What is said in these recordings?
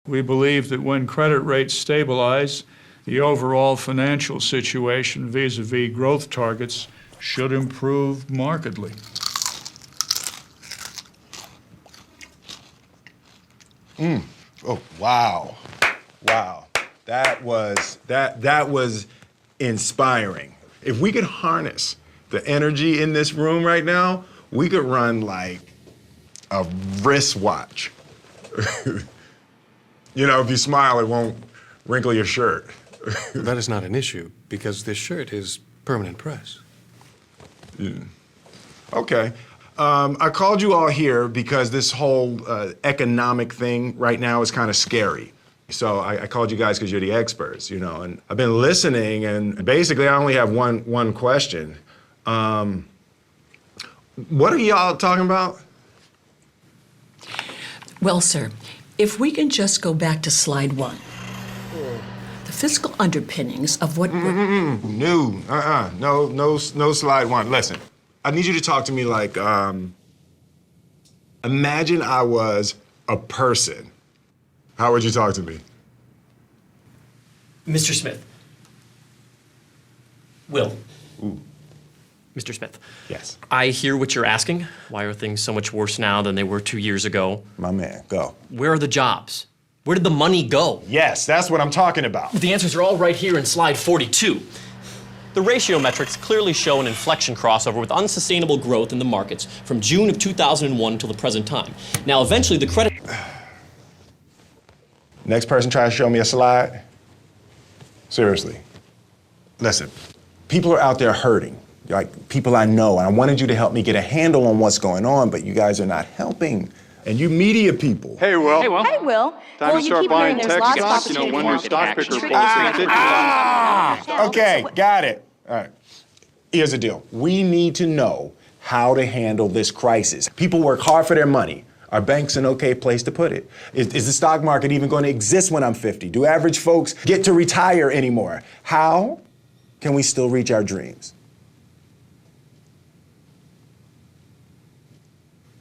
We believe that when credit rates stabilize, the overall financial situation vis-a-vis growth targets should improve markedly. Oh, wow. Wow. That was inspiring. If we could harness the energy in this room right now, we could run like a wristwatch. You know, if you smile, it won't wrinkle your shirt. That is not an issue, because this shirt is permanent press. Yeah. Okay. I called you all here because this whole economic thing right now is kind of scary. So I called you guys because you're the experts, you know, and I've been listening, and basically I only have one question. What are y'all talking about? Well, sir, if we can just go back to slide 1. The fiscal underpinnings of what we're... No slide 1. Listen, I need you to talk to me like, imagine I was a person. How would you talk to me? Mr. Smith. Will. Ooh. Mr. Smith. Yes. I hear what you're asking. Why are things so much worse now than they were 2 years ago? My man, go. Where are the jobs? Where did the money go? Yes, that's what I'm talking about. The answers are all right here in slide 42. The ratio metrics clearly show an inflection crossover with unsustainable growth in the markets from June of 2001 until the present time. Now, eventually, the credit... Next person try to show me a slide? Seriously. Listen, people are out there hurting. Like people I know, and I wanted you to help me get a handle on what's going on, but you guys are not helping. And you media people. Hey, Will. Hey, Will. Time to start buying tech stocks, you know, when your stock picker pulls Okay, got it. All right. Here's the deal. We need to know how to handle this crisis. People work hard for their money. Are banks an okay place to put it? Is the stock market even going to exist when I'm 50? Do average folks get to retire anymore? How can we still reach our dreams?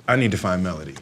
I need to find Melody.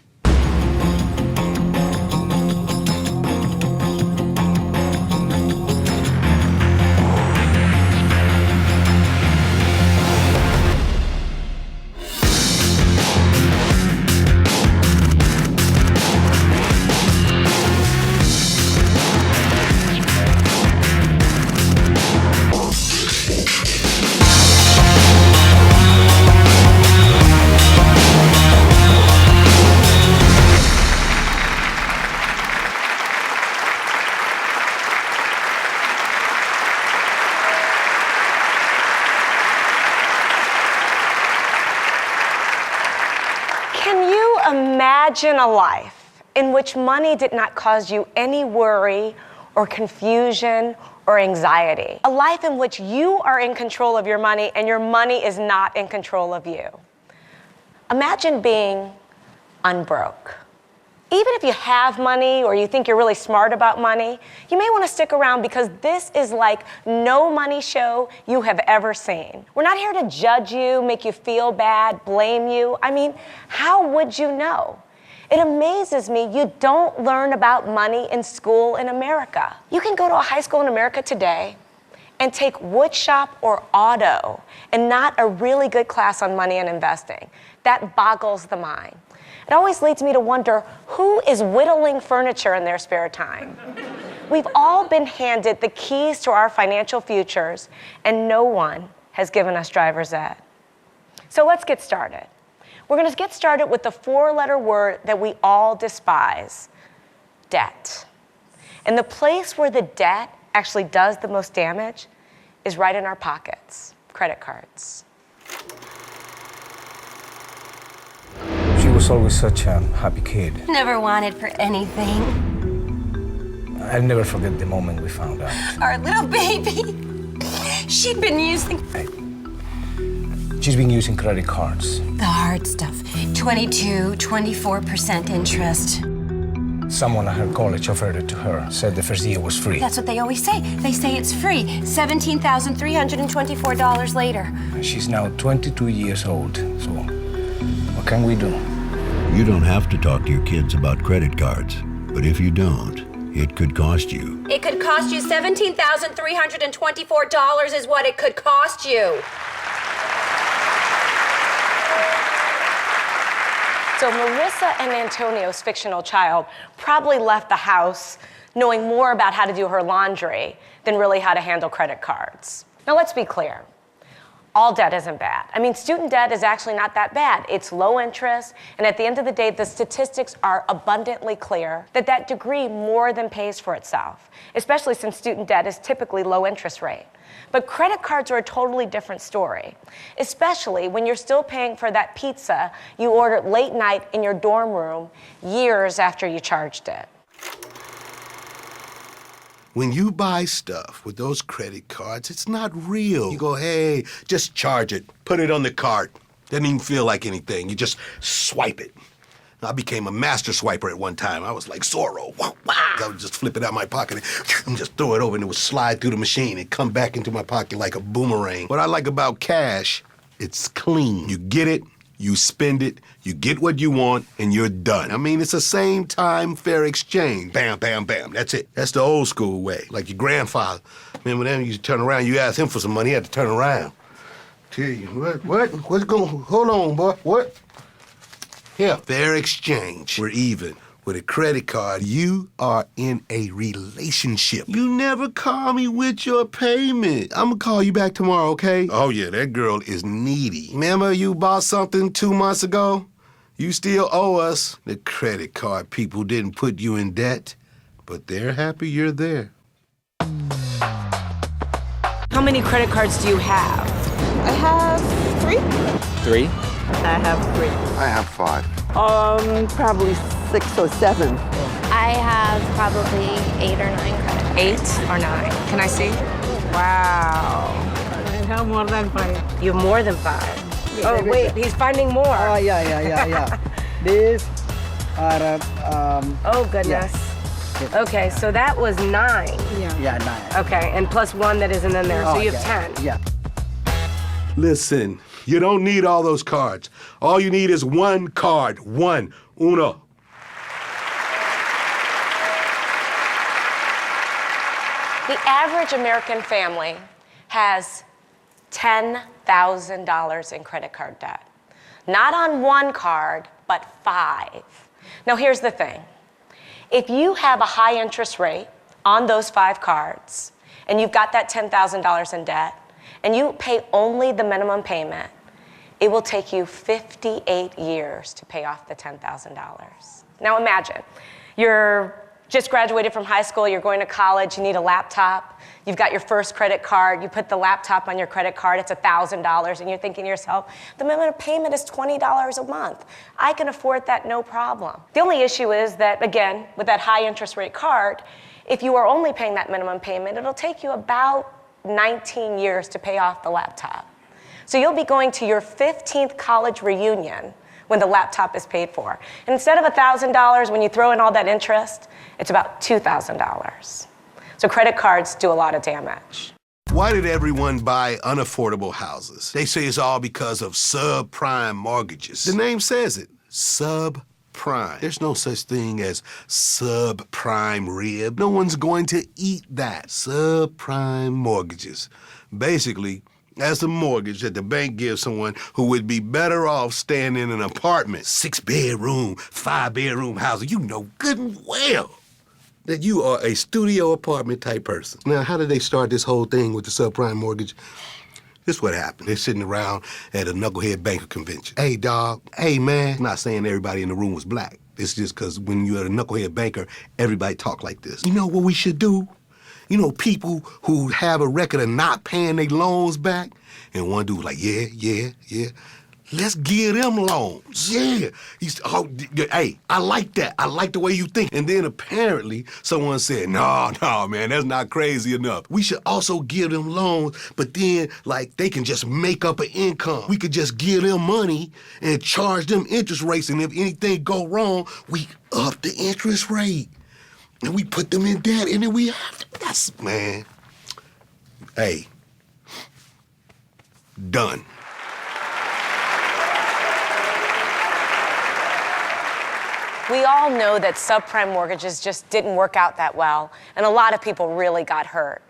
Can you imagine a life in which money did not cause you any worry or confusion or anxiety? A life in which you are in control of your money and your money is not in control of you. Imagine being unbroke. Even if you have money or you think you're really smart about money, you may want to stick around because this is like no money show you have ever seen. We're not here to judge you, make you feel bad, blame you. I mean, how would you know? It amazes me you don't learn about money in school in America. You can go to a high school in America today and take woodshop or auto and not a really good class on money and investing. That boggles the mind. It always leads me to wonder who is whittling furniture in their spare time. We've all been handed the keys to our financial futures, and no one has given us driver's ed. So let's get started. We're going to get started with the 4-letter word that we all despise, debt. And the place where the debt actually does the most damage is right in our pockets, credit cards. She was always such a happy kid. Never wanted for anything. I'll never forget the moment we found out. Our little baby. She'd been using... She's been using credit cards. The hard stuff. 22, 24% interest. Someone at her college offered it to her, said the first year was free. That's what they always say. They say it's free. $17,324 later. She's now 22 years old, so what can we do? You don't have to talk to your kids about credit cards, but if you don't, it could cost you. It could cost you $17,324 is what it could cost you. So Marissa and Antonio's fictional child probably left the house knowing more about how to do her laundry than really how to handle credit cards. Now let's be clear. All debt isn't bad. I mean, student debt is actually not that bad. It's low interest, and at the end of the day, the statistics are abundantly clear that that degree more than pays for itself, especially since student debt is typically low interest rate. But credit cards are a totally different story, especially when you're still paying for that pizza you ordered late night in your dorm room years after you charged it. When you buy stuff with those credit cards, it's not real. You go, hey, just charge it. Put it on the cart. Doesn't even feel like anything. You just swipe it. I became a master swiper at one time. I was like Zorro. I would just flip it out of my pocket and just throw it over, and it would slide through the machine and come back into my pocket like a boomerang. What I like about cash, it's clean. You get it, you spend it, you get what you want, and you're done. I mean, it's the same time fair exchange. Bam, bam, bam. That's it. That's the old school way. Like your grandfather. Remember then you turn around, you ask him for some money, he had to turn around. Tell you, what? What's going on? Hold on, boy. What? Here, fair exchange. We're even. With a credit card, you are in a relationship. You never call me with your payment. I'm gonna call you back tomorrow, okay? Oh yeah, that girl is needy. Remember you bought something 2 months ago? You still owe us. The credit card people didn't put you in debt, but they're happy you're there. How many credit cards do you have? I have 3. 3? I have 3. I have 5. Probably 6 or 7. I have probably 8 or 9 credit cards. 8 or 9? Can I see? Wow. I have more than 5. You have more than 5. Oh, wait, he's finding more. Oh, yeah. These are, oh, goodness. Yes. Okay, so that was 9. Yeah, 9. Okay, and plus 1 that isn't in there, so you have 10. Yeah. Listen, you don't need all those cards. All you need is one card. One. Uno. The average American family has $10,000 in credit card debt. Not on 1 card, but 5. Now here's the thing. If you have a high interest rate on those 5 cards, and you've got that $10,000 in debt, and you pay only the minimum payment, it will take you 58 years to pay off the $10,000. Now imagine, you're just graduated from high school, you're going to college, you need a laptop, you've got your first credit card, you put the laptop on your credit card, it's $1,000, and you're thinking to yourself, the minimum payment is $20 a month. I can afford that, no problem. The only issue is that, again, with that high interest rate card, if you are only paying that minimum payment, it'll take you about 19 years to pay off the laptop. So you'll be going to your 15th college reunion when the laptop is paid for. And instead of $1,000, when you throw in all that interest, it's about $2,000. So credit cards do a lot of damage. Why did everyone buy unaffordable houses? They say it's all because of subprime mortgages. The name says it, subprime. There's no such thing as subprime rib. No one's going to eat that. Subprime mortgages. Basically, that's a mortgage that the bank gives someone who would be better off staying in an apartment, 6-bedroom, 5-bedroom house. You know good and well that you are a studio apartment type person. Now, how did they start this whole thing with the subprime mortgage? This is what happened. They're sitting around at a knucklehead banker convention. Hey, dog. Hey, man. I'm not saying everybody in the room was black. It's just because when you're a knucklehead banker, everybody talk like this. You know what we should do? You know, people who have a record of not paying their loans back, and one dude was like, yeah. Let's give them loans. Yeah. Hey, I like that. I like the way you think. And then apparently someone said, no, man, that's not crazy enough. We should also give them loans, but then, like, they can just make up an income. We could just give them money and charge them interest rates, and if anything go wrong, we up the interest rate. And we put them in debt, and then we have to, that's, man. Hey, done. We all know that subprime mortgages just didn't work out that well, and a lot of people really got hurt.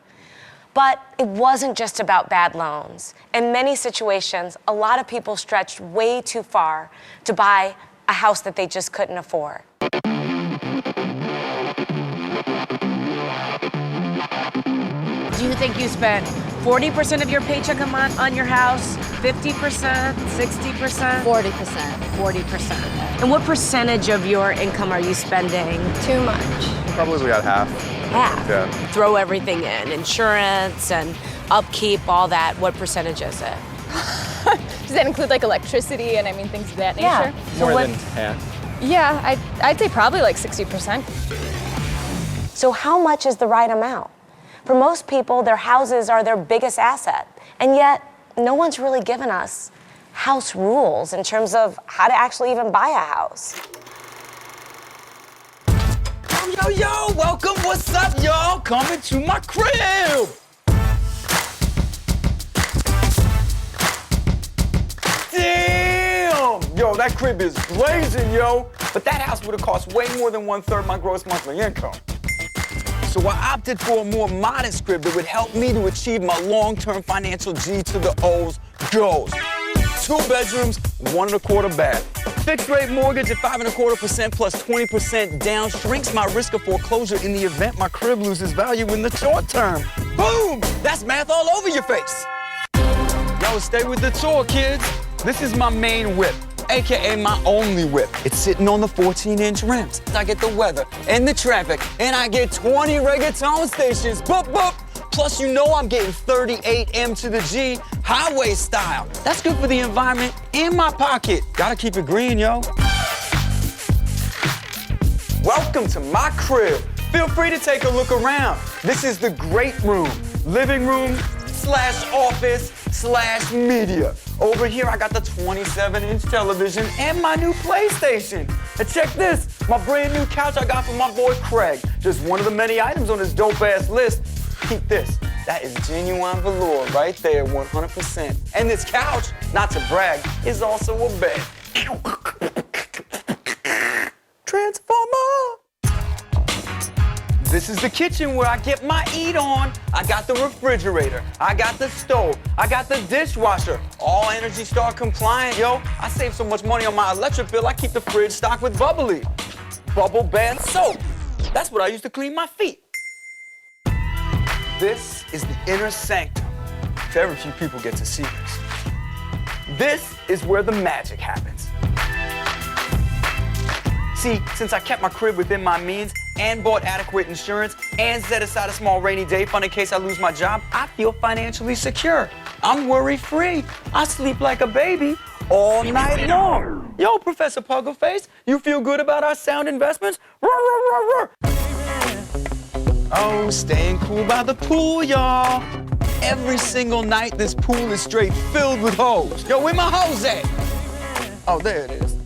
But it wasn't just about bad loans. In many situations, a lot of people stretched way too far to buy a house that they just couldn't afford. Do you think you spent 40% of your paycheck a month on your house, 50%, 60%? 40%. 40%. And what percentage of your income are you spending? Too much. Probably got half. Half? Yeah. Throw everything in, insurance and upkeep, all that. What percentage is it? Does that include like electricity and I mean things of that nature? Yeah. More than half. Yeah, I'd say probably like 60%. So how much is the right amount? For most people, their houses are their biggest asset. And yet, no one's really given us house rules in terms of how to actually even buy a house. Yo, yo, welcome, what's up, y'all? Coming to my crib! Damn! Yo, that crib is blazing, yo! But that house would have cost way more than 1/3 my gross monthly income. So I opted for a more modest crib that would help me to achieve my long-term financial G to the O's goals. 2 bedrooms, 1 1/4 bath. Fixed rate mortgage at 5.25% plus 20% down shrinks my risk of foreclosure in the event my crib loses value in the short term. Boom! That's math all over your face. Yo, stay with the tour, kids. This is my main whip, AKA my only whip. It's sitting on the 14-inch rims. I get the weather and the traffic, and I get 20 reggaeton stations. Boop, boop. Plus, you know I'm getting 38 M to the G, highway style. That's good for the environment in my pocket. Gotta keep it green, yo. Welcome to my crib. Feel free to take a look around. This is the great room, living room / office / media. Over here, I got the 27-inch television and my new PlayStation. And check this, my brand new couch I got from my boy Craig. Just one of the many items on this dope-ass list. Keep this, that is genuine velour right there, 100%. And this couch, not to brag, is also a bed. Transformer! This is the kitchen where I get my eat on. I got the refrigerator, I got the stove, I got the dishwasher. All Energy Star compliant, yo. I save so much money on my electric bill, I keep the fridge stocked with bubbly. Bubble bath soap. That's what I use to clean my feet. This is the inner sanctum. Very few people get to see this. This is where the magic happens. See, since I kept my crib within my means and bought adequate insurance and set aside a small rainy day fund in case I lose my job, I feel financially secure. I'm worry-free. I sleep like a baby all night long. Yo, Professor Puggleface, you feel good about our sound investments? Roar, roar, roar, roar. Oh, staying cool by the pool, y'all. Every single night, this pool is straight filled with hoes. Yo, where my hoes at? Oh, there it is.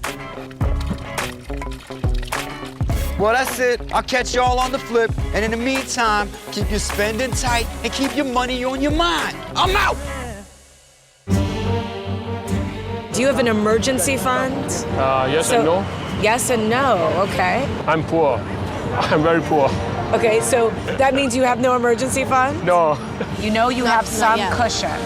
Well, that's it. I'll catch y'all on the flip. And in the meantime, keep your spending tight and keep your money on your mind. I'm out. Do you have an emergency fund? Yes and no. Yes and no, okay. I'm poor. I'm very poor. Okay, so that means you have no emergency fund? No. You know you have some yet. cushion,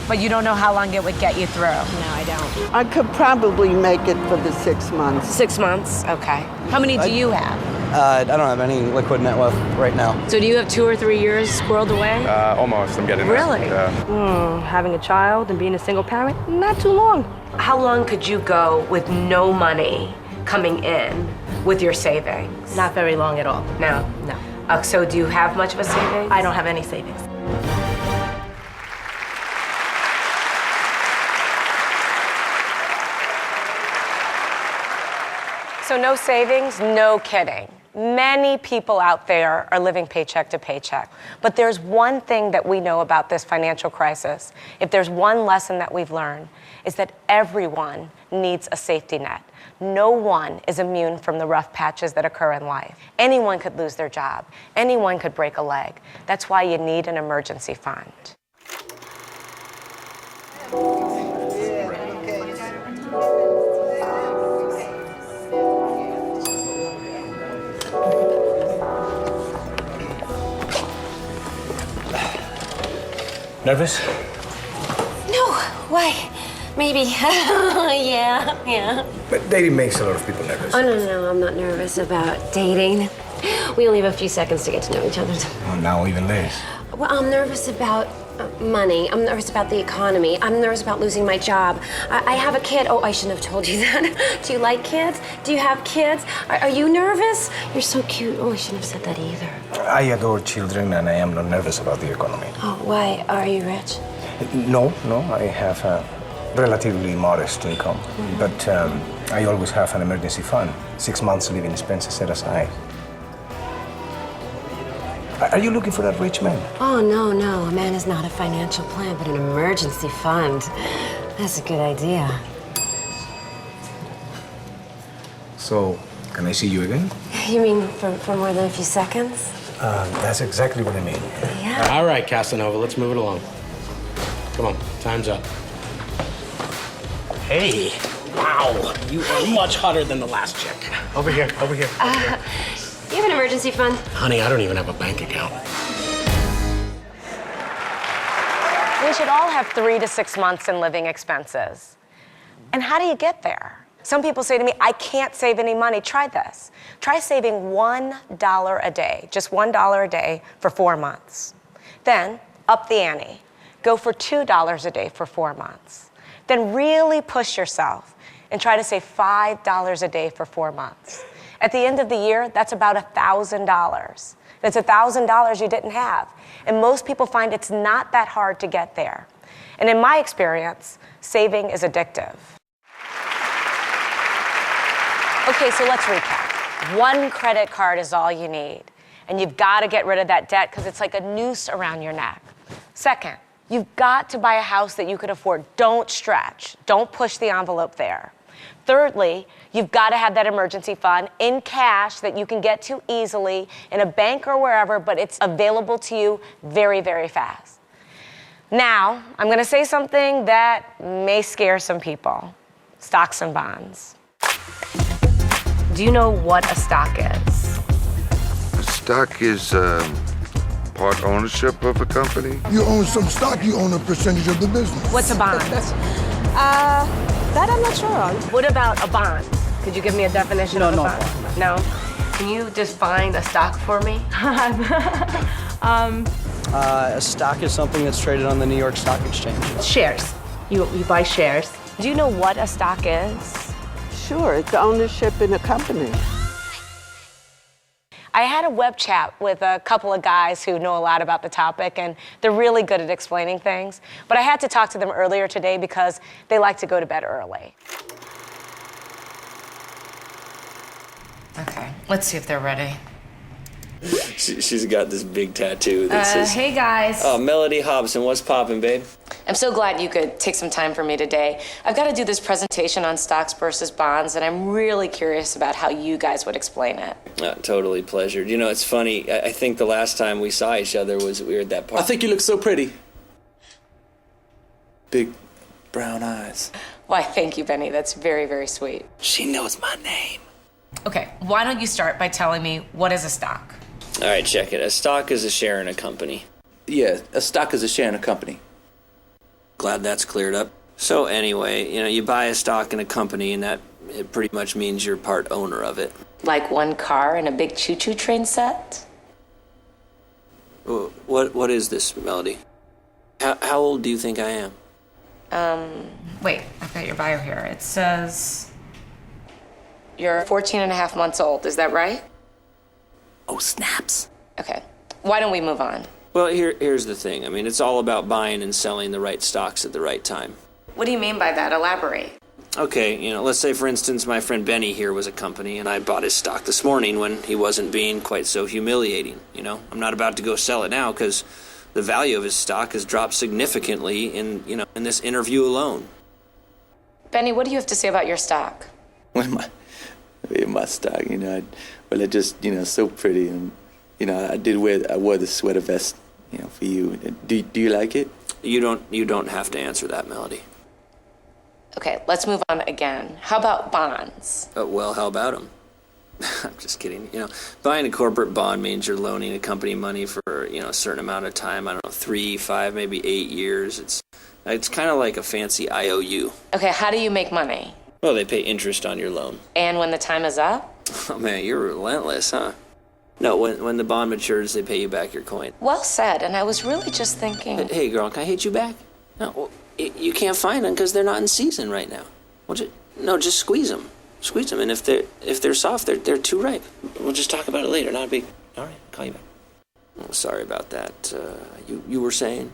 but you don't know how long it would get you through. No, I don't. I could probably make it for the 6 months. 6 months, okay. How many do you have? I don't have any liquid net worth right now. So do you have 2 or 3 years squirreled away? Almost. I'm getting there. Really? Yeah. Having a child and being a single parent, not too long. How long could you go with no money coming in with your savings? Not very long at all. No? No. So do you have much of a savings? I don't have any savings. So no savings, no kidding. Many people out there are living paycheck to paycheck. But there's one thing that we know about this financial crisis. If there's one lesson that we've learned, is that everyone needs a safety net. No one is immune from the rough patches that occur in life. Anyone could lose their job. Anyone could break a leg. That's why you need an emergency fund. Nervous? No, why? Maybe. yeah. But dating makes a lot of people nervous. Oh, no, I'm not nervous about dating. We only have a few seconds to get to know each other. Oh, now even less. Well, I'm nervous about money. I'm nervous about the economy. I'm nervous about losing my job. I have a kid. Oh, I shouldn't have told you that. Do you like kids? Do you have kids? Are you nervous? You're so cute. Oh, I shouldn't have said that either. I adore children and I am not nervous about the economy. Oh, why? Are you rich? No, I have a relatively modest income. But I always have an emergency fund. 6 months living expenses set aside. Are you looking for that rich man? Oh, no. A man is not a financial plan, but an emergency fund. That's a good idea. So, can I see you again? You mean for more than a few seconds? That's exactly what I mean. Yeah. All right, Casanova, let's move it along. Come on, time's up. Hey, wow, you are much hotter than the last chick. Over here. You have an emergency fund? Honey, I don't even have a bank account. We should all have 3 to 6 months in living expenses. And how do you get there? Some people say to me, I can't save any money. Try this. Try saving $1 a day, just $1 a day for 4 months. Then up the ante. Go for $2 a day for 4 months. Then really push yourself and try to save $5 a day for 4 months. At the end of the year, that's about $1,000. That's $1,000 you didn't have. And most people find it's not that hard to get there. And in my experience, saving is addictive. Okay, so let's recap. 1 credit card is all you need. And you've got to get rid of that debt because it's like a noose around your neck. Second, you've got to buy a house that you can afford. Don't stretch. Don't push the envelope there. Thirdly, you've got to have that emergency fund in cash that you can get to easily in a bank or wherever, but it's available to you very, very fast. Now, I'm going to say something that may scare some people. Stocks and bonds. Do you know what a stock is? A stock is part ownership of a company. You own some stock, you own a percentage of the business. What's a bond? That I'm not sure on. What about a bond? Could you give me a definition of a bond? No? Can you define a stock for me? A stock is something that's traded on the New York Stock Exchange. Shares. You buy shares. Do you know what a stock is? Sure, it's ownership in a company. I had a web chat with a couple of guys who know a lot about the topic, and they're really good at explaining things. But I had to talk to them earlier today because they like to go to bed early. Okay, let's see if they're ready. She's got this big tattoo that says, hey guys. Oh, Melody Hobson, what's poppin', babe? I'm so glad you could take some time for me today. I've got to do this presentation on stocks versus bonds, and I'm really curious about how you guys would explain it. Totally pleasured. You know, it's funny. I think the last time we saw each other was we were at that party. I think you look so pretty. Big brown eyes. Why, thank you, Benny. That's very, very sweet. She knows my name. Okay, why don't you start by telling me what is a stock? All right, check it. A stock is a share in a company. Yeah, a stock is a share in a company. Glad that's cleared up. So anyway, you buy a stock in a company, and that it pretty much means you're part owner of it. Like one car in a big choo-choo train set? What is this, Melody? How old do you think I am? Wait, I've got your bio here. It says you're 14 and a half months old. Is that right? Oh, snaps. Okay. Why don't we move on? Well, here's the thing. I mean, it's all about buying and selling the right stocks at the right time. What do you mean by that? Elaborate. Okay, let's say, for instance, my friend Benny here was a company, and I bought his stock this morning when he wasn't being quite so humiliating, I'm not about to go sell it now because the value of his stock has dropped significantly in this interview alone. Benny, what do you have to say about your stock? My stock, it just, so pretty, and I wore the sweater vest, for you. Do you like it? You don't have to answer that, Melody. Okay, let's move on again. How about bonds? Well, how about them? I'm just kidding. Buying a corporate bond means you're loaning a company money for, a certain amount of time. I don't know, 3, 5, maybe 8 years. It's kind of like a fancy IOU. Okay, how do you make money? Well, they pay interest on your loan. And when the time is up? Oh, man, you're relentless, huh? No, when the bond matures, they pay you back your coin. Well said, and I was really just thinking... Hey, girl, can I hit you back? No, well, you can't find them because they're not in season right now. Just squeeze them. Squeeze them, and if they're soft, they're too ripe. We'll just talk about it later. Not a big. All right, call you back. Oh, sorry about that. You were saying?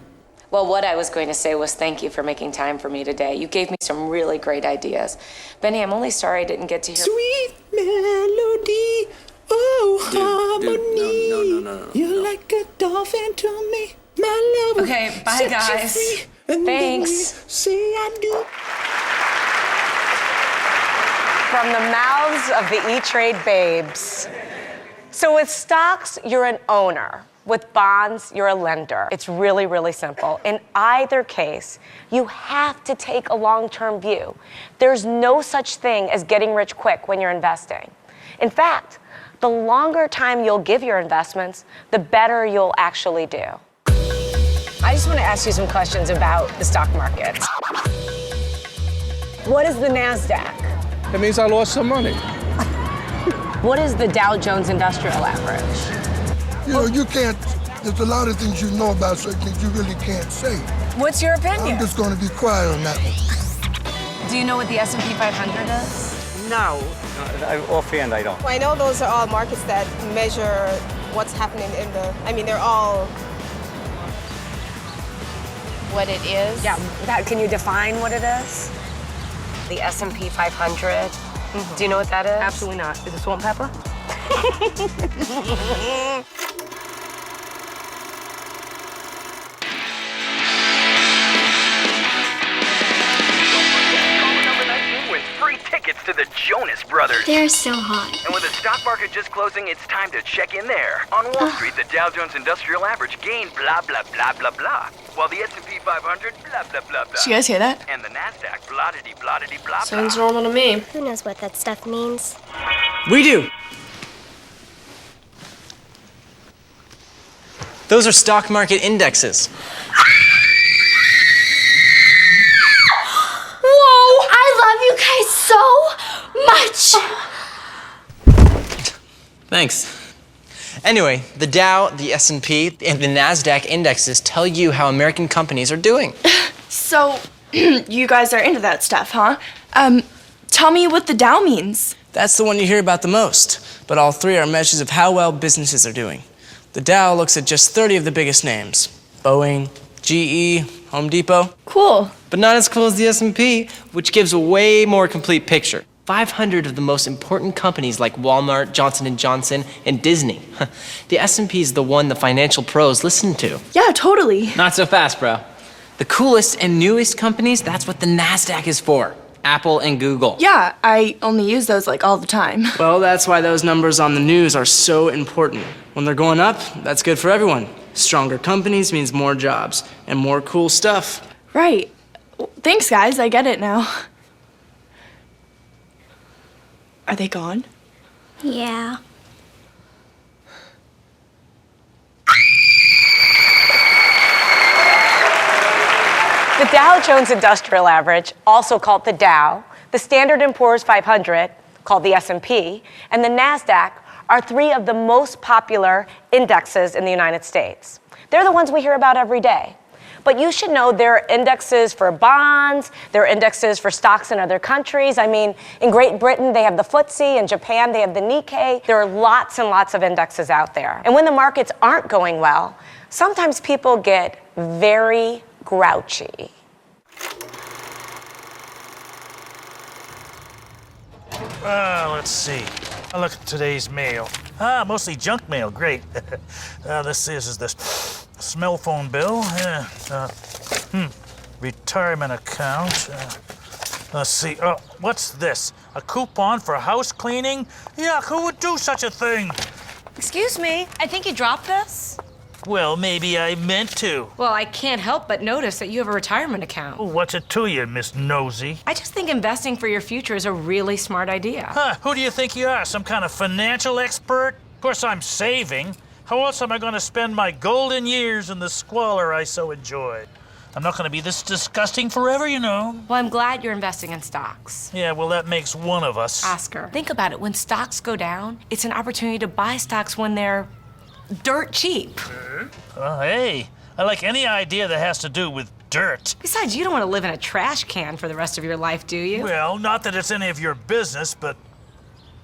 Well, what I was going to say was thank you for making time for me today. You gave me some really great ideas. Benny, I'm only sorry I didn't get to hear... Sweet melody, oh, harmony. No. You're like a dolphin to me, my love. Okay, bye, guys. Thanks. Say I do. From the mouths of the E-Trade babes. So with stocks, you're an owner. With bonds, you're a lender. It's really, really simple. In either case, you have to take a long-term view. There's no such thing as getting rich quick when you're investing. In fact, the longer time you'll give your investments, the better you'll actually do. I just want to ask you some questions about the stock market. What is the NASDAQ? That means I lost some money. What is the Dow Jones Industrial Average? You can't, there's a lot of things you know about certain things you really can't say. What's your opinion? I'm just going to be quiet on that one. Do you know what the S&P 500 is? No. Offhand, I don't. Well, I know those are all markets that measure what's happening in they're all... What it is? Yeah, can you define what it is? The S&P 500. Do you know what that is? Absolutely not. Is it swamp pepper? Tickets to the Jonas Brothers. They're so hot. And with the stock market just closing, it's time to check in there. On Wall Street, the Dow Jones Industrial Average gained blah, blah, blah, blah, blah. While the S&P 500, blah, blah, blah, blah. Did you guys hear that? And the NASDAQ, blah-diddy, blah-diddy, blah, blah. Sounds normal to me. Who knows what that stuff means? We do. Those are stock market indexes. Whoa! I love you guys so much! Thanks. Anyway, the Dow, the S&P, and the NASDAQ indexes tell you how American companies are doing. So, you guys are into that stuff, huh? Tell me what the Dow means. That's the one you hear about the most, but all three are measures of how well businesses are doing. The Dow looks at just 30 of the biggest names: Boeing, GE, Home Depot. Cool. But not as cool as the S&P, which gives a way more complete picture. 500 of the most important companies like Walmart, Johnson & Johnson, and Disney. The S&P is the one the financial pros listen to. Yeah, totally. Not so fast, bro. The coolest and newest companies, that's what the NASDAQ is for. Apple and Google. Yeah, I only use those all the time. Well, that's why those numbers on the news are so important. When they're going up, that's good for everyone. Stronger companies means more jobs and more cool stuff. Right. Thanks, guys. I get it now. Are they gone? Yeah. The Dow Jones Industrial Average, also called the Dow, the Standard & Poor's 500, called the S&P, and the NASDAQ are three of the most popular indexes in the United States. They're the ones we hear about every day. But you should know there are indexes for bonds, there are indexes for stocks in other countries. I mean, in Great Britain, they have the FTSE, in Japan, they have the Nikkei. There are lots and lots of indexes out there. And when the markets aren't going well, sometimes people get very grouchy. Let's see. I'll look at today's mail. Mostly junk mail. Great. This is the smell phone bill. Retirement account. Let's see. Oh, what's this? A coupon for house cleaning? Yuck, who would do such a thing? Excuse me, I think you dropped this. Well, maybe I meant to. Well, I can't help but notice that you have a retirement account. Oh, what's it to you, Miss Nosy? I just think investing for your future is a really smart idea. Huh, who do you think you are, some kind of financial expert? Of course I'm saving. How else am I going to spend my golden years in the squalor I so enjoyed? I'm not going to be this disgusting forever, you know. Well, I'm glad you're investing in stocks. Yeah, well, that makes one of us. Oscar, think about it. When stocks go down, it's an opportunity to buy stocks when they're dirt cheap. Well, hey, I like any idea that has to do with dirt. Besides, you don't want to live in a trash can for the rest of your life, do you? Well, not that it's any of your business, but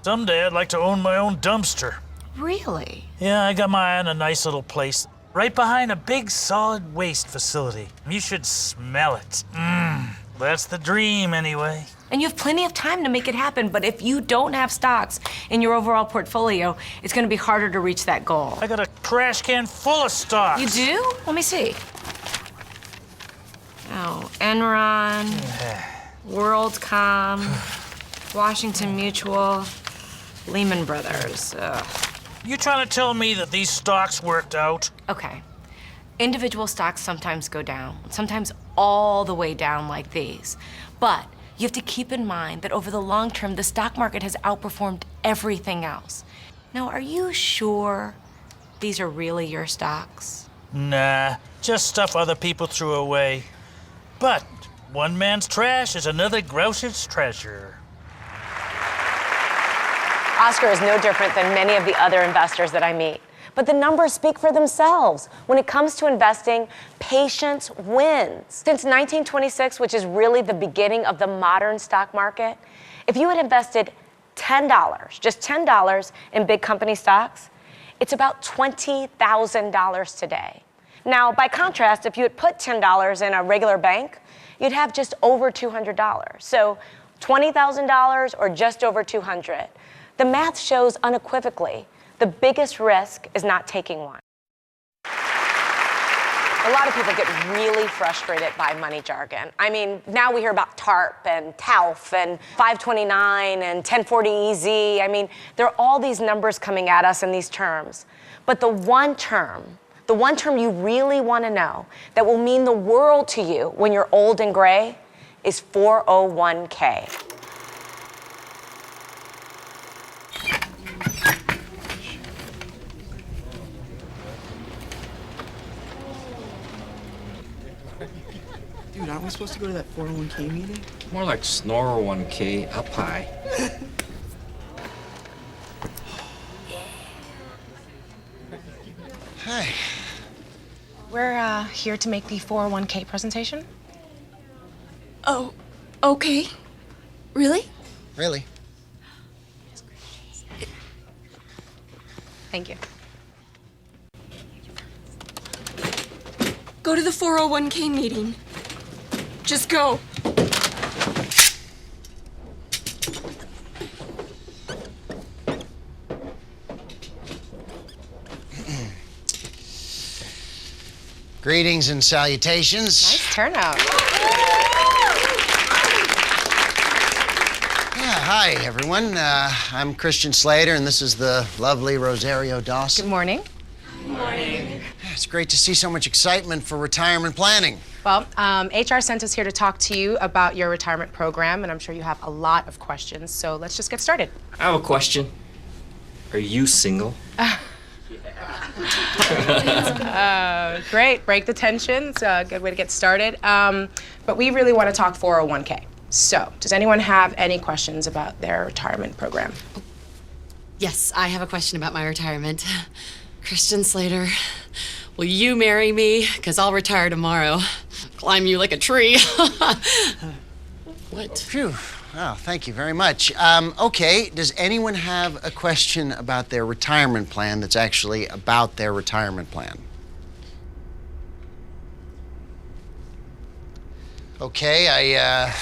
someday I'd like to own my own dumpster. Really? Yeah, I got my eye on a nice little place right behind a big solid waste facility. You should smell it. That's the dream, anyway. And you have plenty of time to make it happen, but if you don't have stocks in your overall portfolio, it's going to be harder to reach that goal. I got a trash can full of stocks. You do? Let me see. Oh, Enron, WorldCom, Washington Mutual, Lehman Brothers. Ugh. You trying to tell me that these stocks worked out? Okay. Individual stocks sometimes go down, sometimes all the way down like these. But you have to keep in mind that over the long term, the stock market has outperformed everything else. Now, are you sure these are really your stocks? Nah, just stuff other people threw away. But one man's trash is another grouse's treasure. Oscar is no different than many of the other investors that I meet. But the numbers speak for themselves. When it comes to investing, patience wins. Since 1926, which is really the beginning of the modern stock market, if you had invested $10, just $10 in big company stocks, it's about $20,000 today. Now, by contrast, if you had put $10 in a regular bank, you'd have just over $200. So $20,000 or just over $200. The math shows unequivocally the biggest risk is not taking one. A lot of people get really frustrated by money jargon. I mean, now we hear about TARP and TALF and 529 and 1040EZ. I mean, there are all these numbers coming at us in these terms. But the one term you really want to know that will mean the world to you when you're old and gray is 401k. Dude, aren't we supposed to go to that 401k meeting? More like snore 1K up high. Hi. We're here to make the 401k presentation. Oh, okay. Really? Really? Thank you. Go to the 401k meeting. Just go. Greetings and salutations. Nice turnout. Yeah, hi, everyone. I'm Christian Slater, and this is the lovely Rosario Dawson. Good morning. Good morning. It's great to see so much excitement for retirement planning. Well, HR sent us here to talk to you about your retirement program, and I'm sure you have a lot of questions, so let's just get started. I have a question. Are you single? Great, break the tension. It's a good way to get started. But we really want to talk 401k. So, does anyone have any questions about their retirement program? Yes, I have a question about my retirement. Christian Slater, will you marry me? Because I'll retire tomorrow. Climb you like a tree. What? Phew. Wow, thank you very much. Okay, does anyone have a question about their retirement plan that's actually about their retirement plan? Okay, I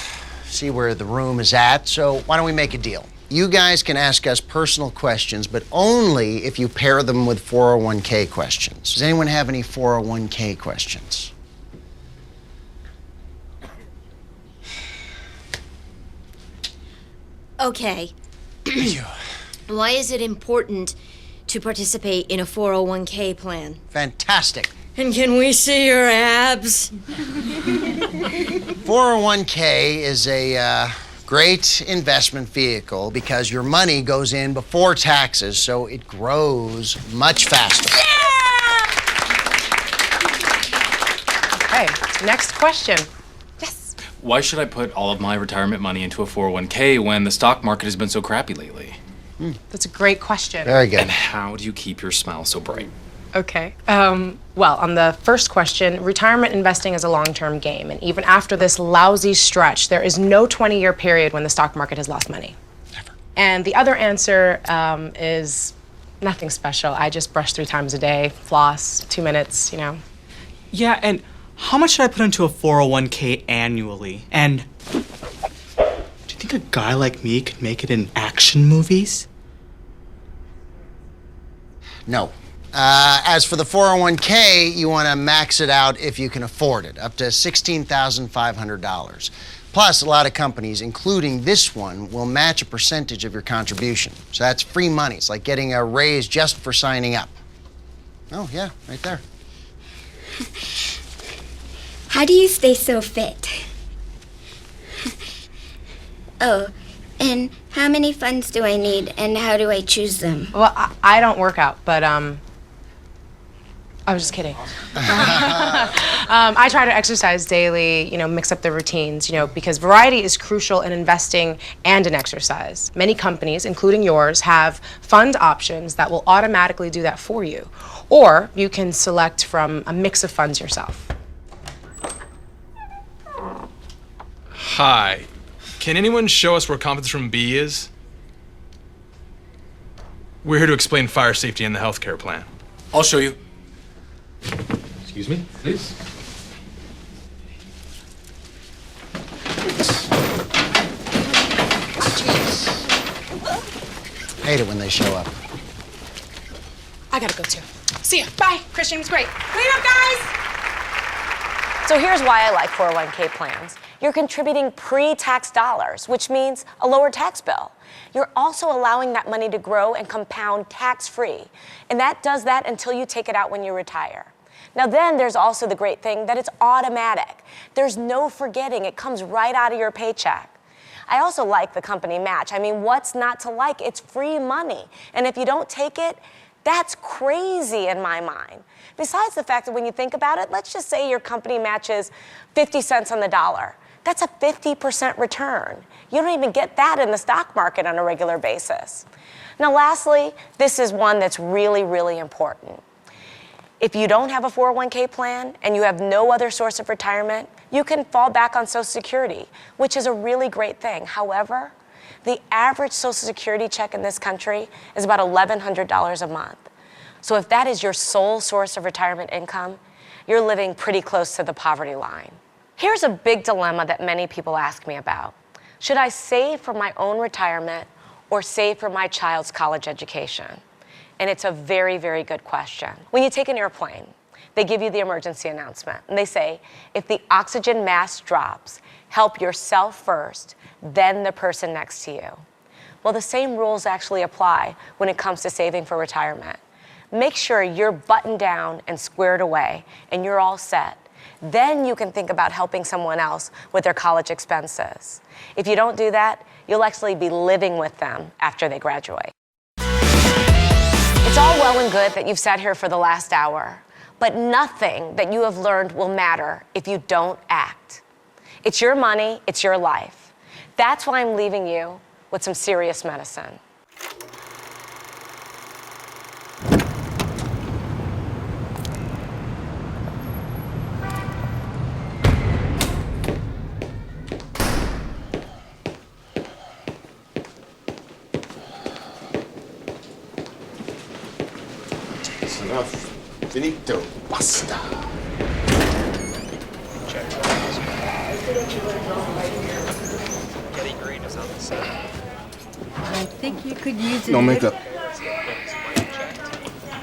see where the room is at, so why don't we make a deal? You guys can ask us personal questions, but only if you pair them with 401k questions. Does anyone have any 401k questions? Okay. Why is it important to participate in a 401k plan. Fantastic. And can we see your abs? 401k is a great investment vehicle because your money goes in before taxes, so it grows much faster. Okay, next question. Why should I put all of my retirement money into a 401k when the stock market has been so crappy lately? That's a great question. Very good. And how do you keep your smile so bright? Okay. Well, on the first question, retirement investing is a long-term game, and even after this lousy stretch, there is no 20-year period when the stock market has lost money. Never. And the other answer is nothing special. I just brush 3 times a day, floss, 2 minutes, you know. Yeah, and how much should I put into a 401k annually? And do you think a guy like me could make it in action movies? No. As for the 401k, you want to max it out if you can afford it, up to $16,500. Plus, a lot of companies, including this one, will match a percentage of your contribution. So that's free money. It's like getting a raise just for signing up. Oh, yeah, right there. How do you stay so fit? Oh, and how many funds do I need, and how do I choose them? Well, I don't work out, but I was just kidding. I try to exercise daily, you know, mix up the routines, you know, because variety is crucial in investing and in exercise. Many companies, including yours, have fund options that will automatically do that for you. Or you can select from a mix of funds yourself. Hi. Can anyone show us where competence room B is? We're here to explain fire safety and the healthcare plan. I'll show you. Excuse me, please. Hate it when they show up. I gotta go too. See ya. Bye. Christian was great. Clean up, guys! So here's why I like 401k plans. You're contributing pre-tax dollars, which means a lower tax bill. You're also allowing that money to grow and compound tax-free. And that does that until you take it out when you retire. Now then, there's also the great thing that it's automatic. There's no forgetting. It comes right out of your paycheck. I also like the company match. I mean, what's not to like? It's free money. And if you don't take it, that's crazy in my mind. Besides the fact that when you think about it, let's just say your company matches 50 cents on the dollar. That's a 50% return. You don't even get that in the stock market on a regular basis. Now, lastly, this is one that's really, really important. If you don't have a 401k plan and you have no other source of retirement, you can fall back on Social Security, which is a really great thing. However, the average Social Security check in this country is about $1,100 a month. So if that is your sole source of retirement income, you're living pretty close to the poverty line. Here's a big dilemma that many people ask me about. Should I save for my own retirement or save for my child's college education? And it's a very, very good question. When you take an airplane, they give you the emergency announcement, and they say, if the oxygen mask drops, help yourself first, then the person next to you. Well, the same rules actually apply when it comes to saving for retirement. Make sure you're buttoned down and squared away, and you're all set. Then you can think about helping someone else with their college expenses. If you don't do that, you'll actually be living with them after they graduate. It's all well and good that you've sat here for the last hour, but nothing that you have learned will matter if you don't act. It's your money, it's your life. That's why I'm leaving you with some serious medicine. Enough. Finito. Basta. Getty Green is on the set. I think you could use it. No makeup.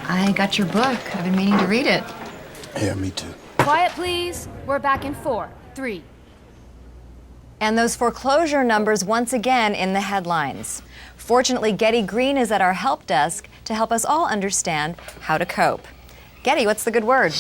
I got your book. I've been meaning to read it. Yeah, me too. Quiet, please. We're back in 4, 3. And those foreclosure numbers once again in the headlines. Fortunately, Getty Green is at our help desk to help us all understand how to cope. Getty, what's the good word?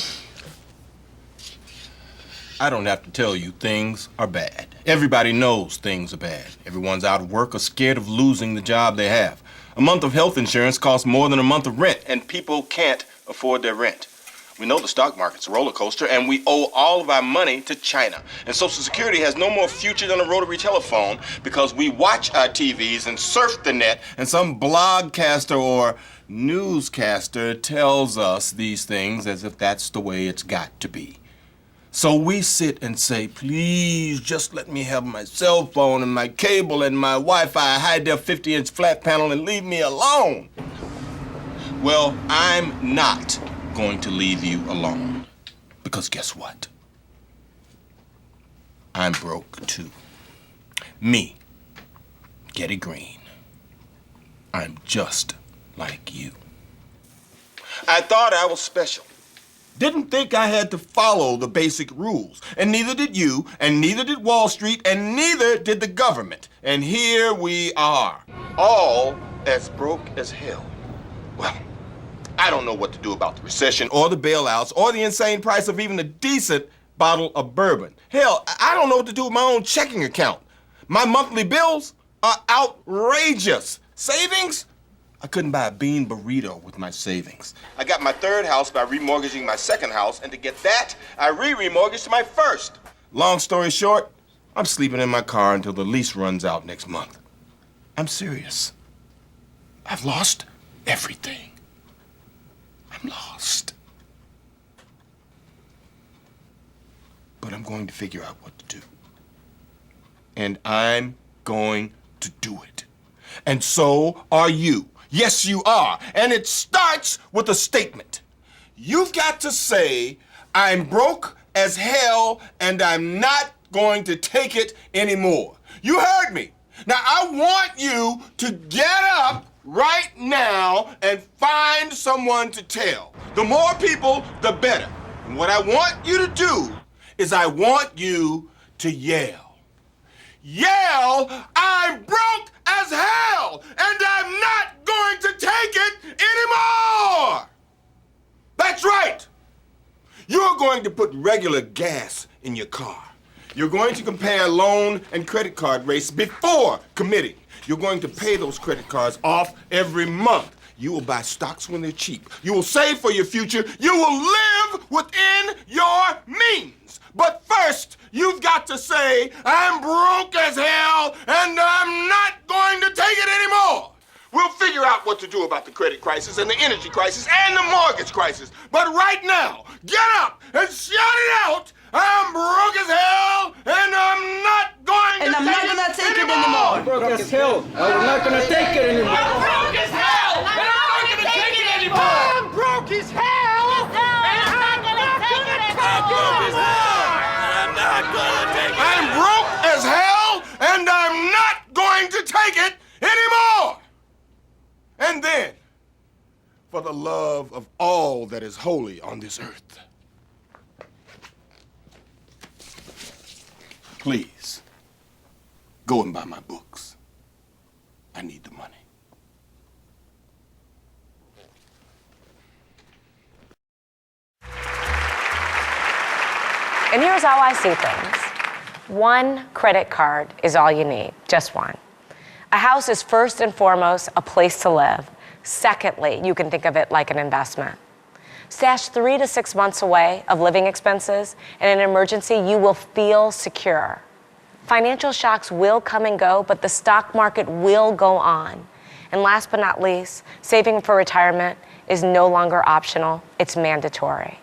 I don't have to tell you, things are bad. Everybody knows things are bad. Everyone's out of work or scared of losing the job they have. A month of health insurance costs more than a month of rent, and people can't afford their rent. We know the stock market's a roller coaster, and we owe all of our money to China. And Social Security has no more future than a rotary telephone because we watch our TVs and surf the net, and some blogcaster or newscaster tells us these things as if that's the way it's got to be. So we sit and say, please just let me have my cell phone and my cable and my Wi-Fi high-def 50-inch flat panel and leave me alone. Well, I'm not going to leave you alone. Because guess what? I'm broke too. Me, Getty Green. I'm just like you. I thought I was special. Didn't think I had to follow the basic rules. And neither did you, and neither did Wall Street, and neither did the government. And here we are, all as broke as hell. Well, I don't know what to do about the recession, or the bailouts, or the insane price of even a decent bottle of bourbon. Hell, I don't know what to do with my own checking account. My monthly bills are outrageous. Savings? I couldn't buy a bean burrito with my savings. I got my third house by remortgaging my second house, and to get that, I remortgaged my first. Long story short, I'm sleeping in my car until the lease runs out next month. I'm serious. I've lost everything. I'm lost. But I'm going to figure out what to do. And I'm going to do it. And so are you. Yes, you are. And it starts with a statement. You've got to say, I'm broke as hell and I'm not going to take it anymore. You heard me. Now, I want you to get up right now and find someone to tell. The more people, the better. And what I want you to do is I want you to yell. Yell, I'm broke as hell, and I'm not going to take it anymore! That's right! You're going to put regular gas in your car. You're going to compare loan and credit card rates before committing. You're going to pay those credit cards off every month. You will buy stocks when they're cheap. You will save for your future. You will live within your means. But first, you've got to say, I'm broke as hell, and I'm not going to take it anymore. We'll figure out what to do about the credit crisis and the energy crisis and the mortgage crisis. But right now, get up and shout it out. I'm broke as hell, and I'm not going to take it anymore. I'm broke as hell, and I'm not going to take it anymore. I'm broke as hell, and I'm not going to take it anymore. I'm broke as hell, and I'm not going to take it anymore. I'm broke as hell, and I'm not going to take it anymore. And then, for the love of all that is holy on this earth, please, go and buy my books. I need the money. And here's how I see things. One credit card is all you need, just one. A house is first and foremost a place to live. Secondly, you can think of it like an investment. Stash 3 to 6 months away of living expenses. In an emergency, you will feel secure. Financial shocks will come and go, but the stock market will go on. And last but not least, saving for retirement is no longer optional, it's mandatory.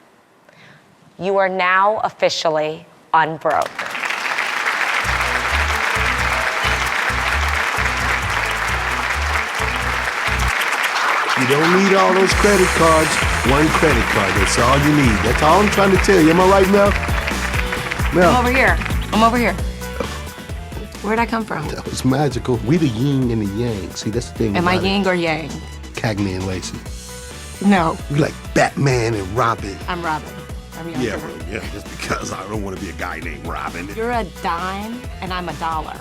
You are now officially unbroke. You don't need all those credit cards. One credit card, that's all you need. That's all I'm trying to tell you. Am I right, Mel? Mel. I'm over here. Where'd I come from? That was magical. We the yin and the yang. See, that's the thing. Am I about it. yin or yang? Cagney and Lacey. No. We like Batman and Robin. I'm Robin. Are we on Yeah, board? well, yeah, just because I don't want to be a guy named Robin. You're a dime, and I'm a dollar.